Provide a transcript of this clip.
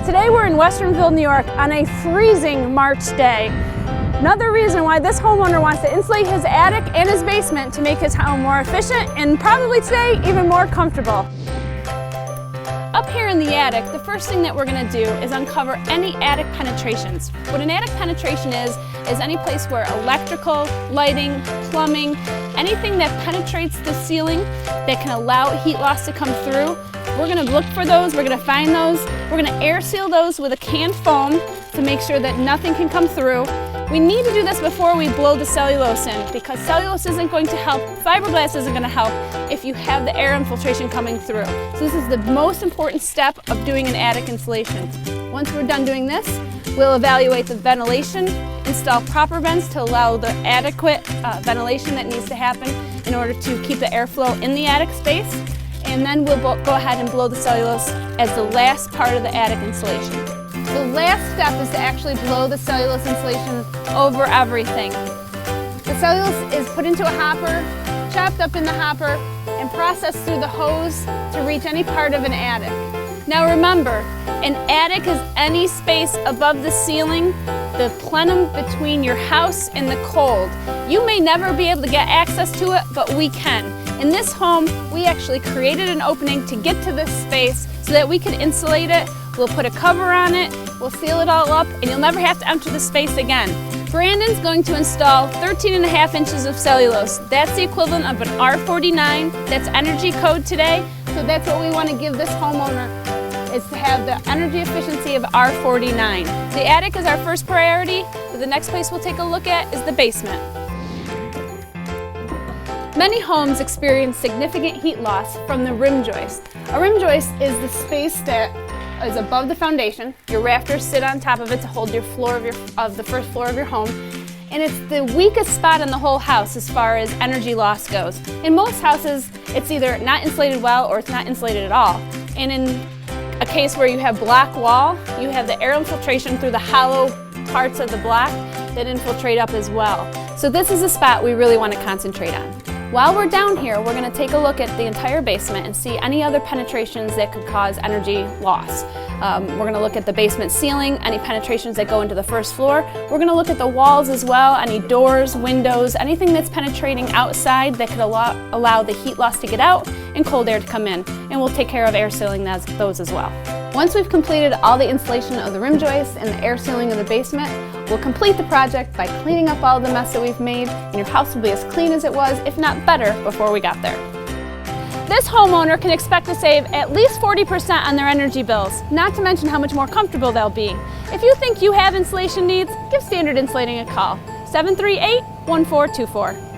Today we're in Westernville, New York on a freezing March day. Another reason why this homeowner wants to insulate his attic and his basement to make his home more efficient and probably today even more comfortable. Up here in the attic, the first thing that we're going to do is uncover any attic penetrations. What an attic penetration is any place where electrical, lighting, plumbing, anything that penetrates the ceiling that can allow heat loss to come through. We're going to look for those, we're going to find those, we're going to air seal those with a canned foam to make sure that nothing can come through. We need to do this before we blow the cellulose in because cellulose isn't going to help, fiberglass isn't going to help if you have the air infiltration coming through. So this is the most important step of doing an attic insulation. Once we're done doing this, we'll evaluate the ventilation, install proper vents to allow the adequate ventilation that needs to happen in order to keep the airflow in the attic space. And then we'll go ahead and blow the cellulose as the last part of the attic insulation. The last step is to actually blow the cellulose insulation over everything. The cellulose is put into a hopper, chopped up in the hopper, and processed through the hose to reach any part of an attic. Now remember, an attic is any space above the ceiling, the plenum between your house and the cold. You may never be able to get access to it, but we can. In this home, we actually created an opening to get to this space so that we could insulate it. We'll put a cover on it, we'll seal it all up, and you'll never have to enter the space again. Brandon's going to install 13.5 inches of cellulose. That's the equivalent of an R49. That's energy code today, so that's what we want to give this homeowner, is to have the energy efficiency of R49. The attic is our first priority, but the next place we'll take a look at is the basement. Many homes experience significant heat loss from the rim joist. A rim joist is the space that is above the foundation. Your rafters sit on top of it to hold your floor of the first floor of your home. And it's the weakest spot in the whole house as far as energy loss goes. In most houses, it's either not insulated well or it's not insulated at all. And in a case where you have block wall, you have the air infiltration through the hollow parts of the block that infiltrate up as well. So this is a spot we really want to concentrate on. While we're down here, we're going to take a look at the entire basement and see any other penetrations that could cause energy loss. We're going to look at the basement ceiling, any penetrations that go into the first floor. We're going to look at the walls as well, any doors, windows, anything that's penetrating outside that could allow the heat loss to get out and cold air to come in. And we'll take care of air sealing those as well. Once we've completed all the insulation of the rim joist and the air sealing of the basement, we'll complete the project by cleaning up all the mess that we've made, and your house will be as clean as it was, if not better, before we got there. This homeowner can expect to save at least 40% on their energy bills, not to mention how much more comfortable they'll be. If you think you have insulation needs, give Standard Insulating a call, 738-1424.